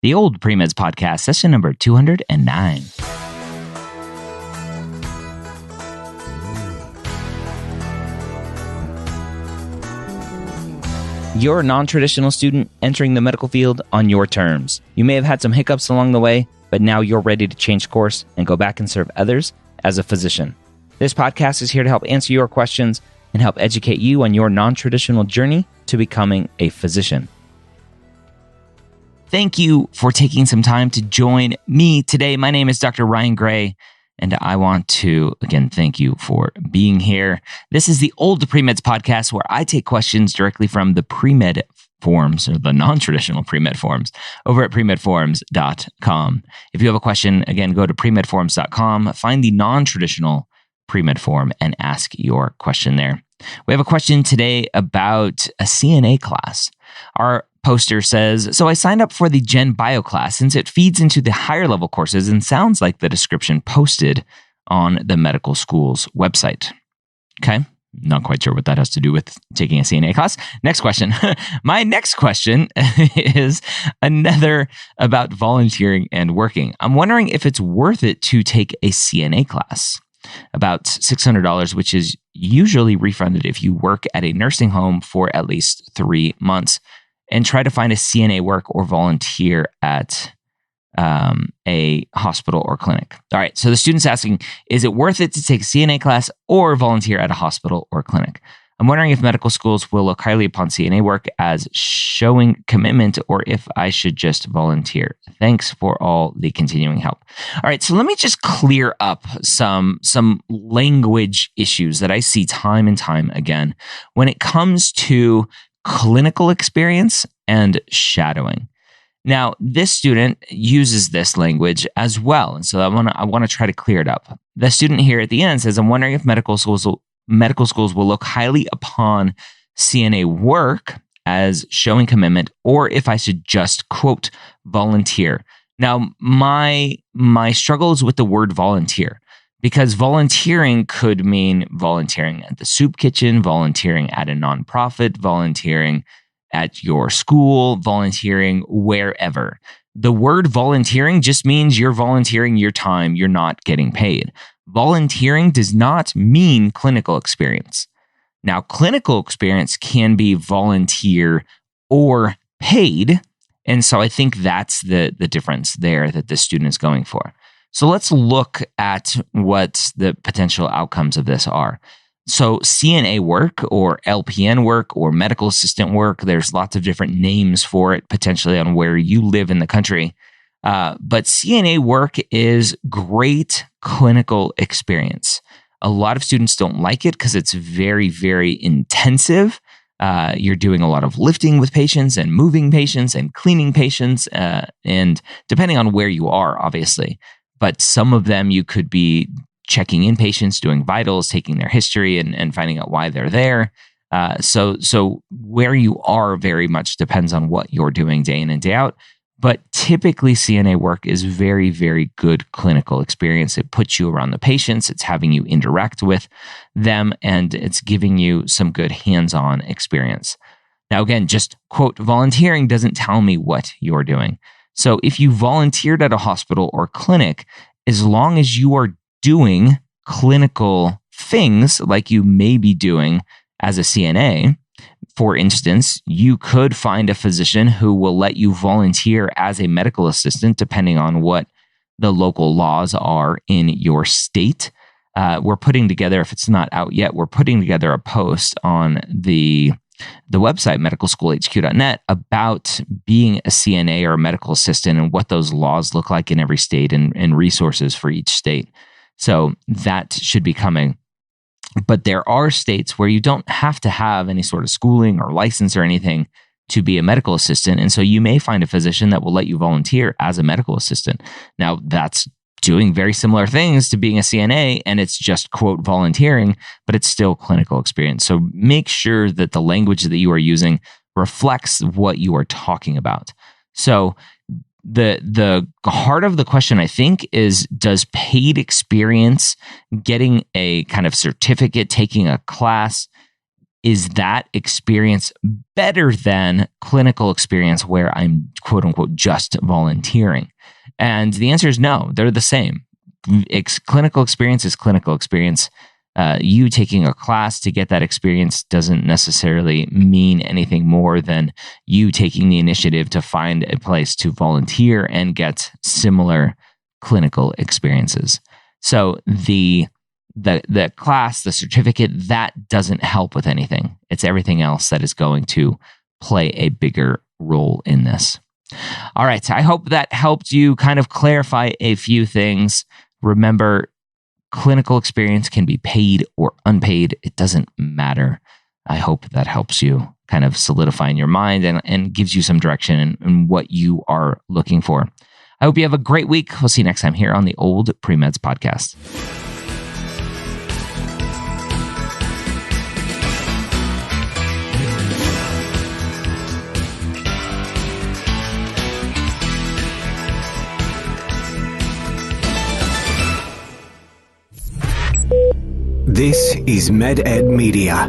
the OldPreMeds podcast, session number 209. You're a non-traditional student entering the medical field on your terms. You may have had some hiccups along the way, but now you're ready to change course and go back and serve others as a physician. This podcast is here to help answer your questions and help educate you on your non-traditional journey to becoming a physician. Thank you for taking some time to join me today. My name is Dr. Ryan Gray, and I want to, again, thank you for being here. This is the OldPreMeds podcast, where I take questions directly from the pre-med forums, or the non-traditional pre-med forums, over at premedforums.com. If you have a question, again, go to premedforums.com, find the non-traditional pre-med forum, and ask your question there. We have a question today about a CNA class. Our poster says, so I signed up for the Gen Bio class since it feeds into the higher level courses and sounds like the description posted on the medical school's website. Okay, not quite sure what that has to do with taking a CNA class. Next question. My next question is another about volunteering and working. I'm wondering if it's worth it to take a CNA class. About $600, which is usually refunded if you work at a nursing home for at least 3 months, and try to find a CNA work or volunteer at a hospital or clinic. All right, so the student's asking, is it worth it to take a CNA class or volunteer at a hospital or clinic? I'm wondering if medical schools will look highly upon CNA work as showing commitment, or if I should just volunteer. Thanks for all the continuing help. All right, so let me just clear up some language issues that I see time and time again when it comes to clinical experience and shadowing. Now, this student uses this language as well, and so I want to try to clear it up. The student here at the end says, I'm wondering if medical schools will look highly upon CNA work as showing commitment, or if I should just, quote, volunteer. Now, my struggle is with the word volunteer, because volunteering could mean volunteering at the soup kitchen, volunteering at a nonprofit, volunteering at your school, volunteering wherever. The word volunteering just means you're volunteering your time, you're not getting paid. Volunteering does not mean clinical experience. Now, clinical experience can be volunteer or paid, and so I think that's the difference there that the student is going for. So let's look at what the potential outcomes of this are. So CNA work, or LPN work, or medical assistant work, there's lots of different names for it, potentially on where you live in the country. But CNA work is great clinical experience. A lot of students don't like it because it's very, very intensive. You're doing a lot of lifting with patients and moving patients and cleaning patients, and depending on where you are, obviously. But some of them you could be checking in patients, doing vitals, taking their history, and finding out why they're there. So where you are very much depends on what you're doing day in and day out. But typically CNA work is very, very good clinical experience. It puts you around the patients, it's having you interact with them, and it's giving you some good hands-on experience. Now, again, just quote, volunteering doesn't tell me what you're doing. So if you volunteered at a hospital or clinic, as long as you are doing clinical things like you may be doing as a CNA, for instance, you could find a physician who will let you volunteer as a medical assistant, depending on what the local laws are in your state. We're putting together, if it's not out yet, we're putting together a post on the website, medicalschoolhq.net, about being a CNA or a medical assistant and what those laws look like in every state, and resources for each state. So that should be coming. But there are states where you don't have to have any sort of schooling or license or anything to be a medical assistant. And so you may find a physician that will let you volunteer as a medical assistant. Now, that's doing very similar things to being a CNA, and it's just, quote, volunteering, but it's still clinical experience. So make sure that the language that you are using reflects what you are talking about. So the heart of the question, I think, is, does paid experience, getting a kind of certificate, taking a class, is that experience better than clinical experience where I'm quote unquote just volunteering? And the answer is no, they're the same. Clinical experience is clinical experience. You taking a class to get that experience doesn't necessarily mean anything more than you taking the initiative to find a place to volunteer and get similar clinical experiences. So the class, the certificate, that doesn't help with anything. It's everything else that is going to play a bigger role in this. All right. I hope that helped you kind of clarify a few things. Remember, clinical experience can be paid or unpaid. It doesn't matter. I hope that helps you kind of solidify in your mind and gives you some direction in what you are looking for. I hope you have a great week. We'll see you next time here on the OldPreMeds podcast. This is MedEd Media.